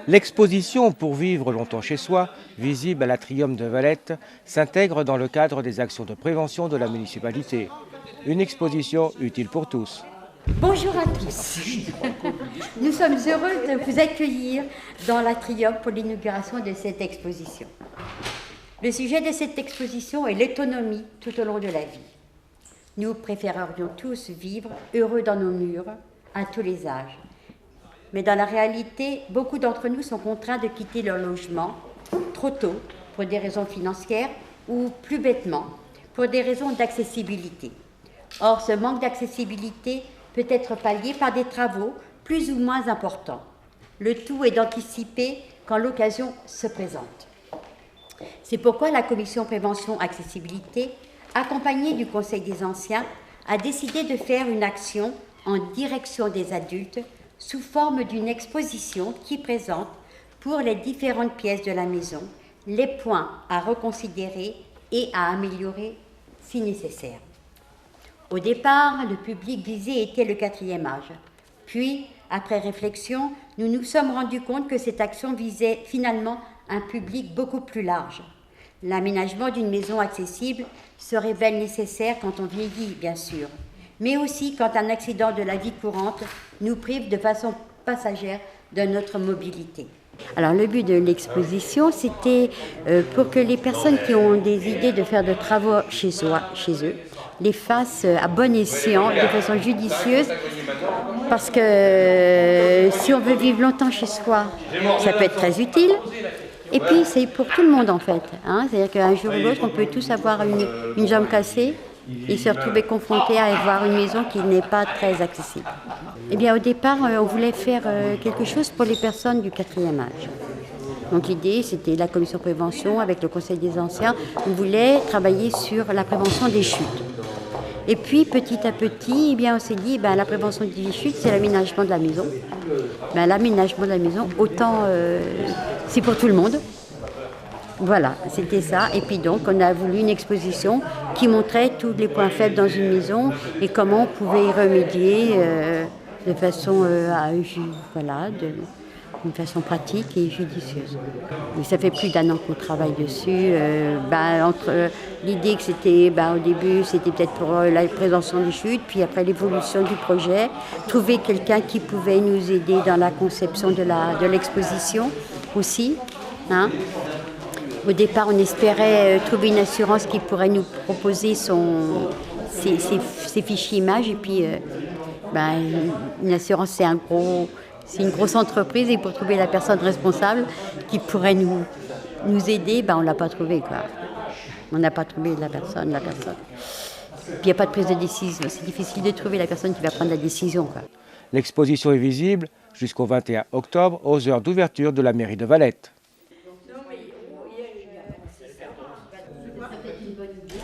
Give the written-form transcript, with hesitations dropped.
L'exposition Pour vivre longtemps chez soi, visible à l'Atrium de Valette, s'intègre dans le cadre des actions de prévention de la municipalité. Une exposition utile pour tous. Bonjour à tous. Nous sommes heureux de vous accueillir dans l'Atrium pour l'inauguration de cette exposition. Le sujet de cette exposition est l'autonomie tout au long de la vie. Nous préférerions tous vivre heureux dans nos murs, à tous les âges. Mais dans la réalité, beaucoup d'entre nous sont contraints de quitter leur logement trop tôt pour des raisons financières ou, plus bêtement, pour des raisons d'accessibilité. Or, ce manque d'accessibilité peut être pallié par des travaux plus ou moins importants. Le tout est d'anticiper quand l'occasion se présente. C'est pourquoi la Commission Prévention Accessibilité, accompagnée du Conseil des Anciens, a décidé de faire une action en direction des adultes sous forme d'une exposition qui présente, pour les différentes pièces de la maison, les points à reconsidérer et à améliorer si nécessaire. Au départ, le public visé était le 4e âge. Puis, après réflexion, nous nous sommes rendus compte que cette action visait finalement un public beaucoup plus large. L'aménagement d'une maison accessible se révèle nécessaire quand on vieillit, bien sûr, mais aussi quand un accident de la vie courante nous prive de façon passagère de notre mobilité. Alors le but de l'exposition, c'était pour que les personnes qui ont des idées de faire de travaux chez eux, les fassent à bon escient, de façon judicieuse, parce que si on veut vivre longtemps chez soi, ça peut être très utile. Et puis c'est pour tout le monde en fait, hein. C'est-à-dire qu'un jour ou l'autre, on peut tous avoir une jambe cassée et se retrouver confrontés à avoir une maison qui n'est pas très accessible. Eh bien au départ, on voulait faire quelque chose pour les personnes du 4e âge. Donc l'idée, c'était la commission prévention avec le Conseil des Anciens. On voulait travailler sur la prévention des chutes. Et puis petit à petit, eh bien, on s'est dit, la prévention des chutes, c'est l'aménagement de la maison. L'aménagement de la maison, autant c'est pour tout le monde. Voilà, c'était ça. Et puis donc, on a voulu une exposition qui montrait tous les points faibles dans une maison et comment on pouvait y remédier de façon d'une façon pratique et judicieuse. Et ça fait plus d'1 an qu'on travaille dessus. L'idée que c'était, au début, c'était peut-être pour la prévention des chutes, puis après l'évolution du projet, trouver quelqu'un qui pouvait nous aider dans la conception de l'exposition aussi. Hein. Au départ, on espérait trouver une assurance qui pourrait nous proposer ses fichiers images. Et puis, une assurance, c'est une grosse entreprise. Et pour trouver la personne responsable qui pourrait nous aider, on ne l'a pas trouvé, quoi. On n'a pas trouvé la personne. Puis, il n'y a pas de prise de décision. C'est difficile de trouver la personne qui va prendre la décision, quoi. L'exposition est visible jusqu'au 21 octobre aux heures d'ouverture de la mairie de Valette. Ça peut être une bonne idée.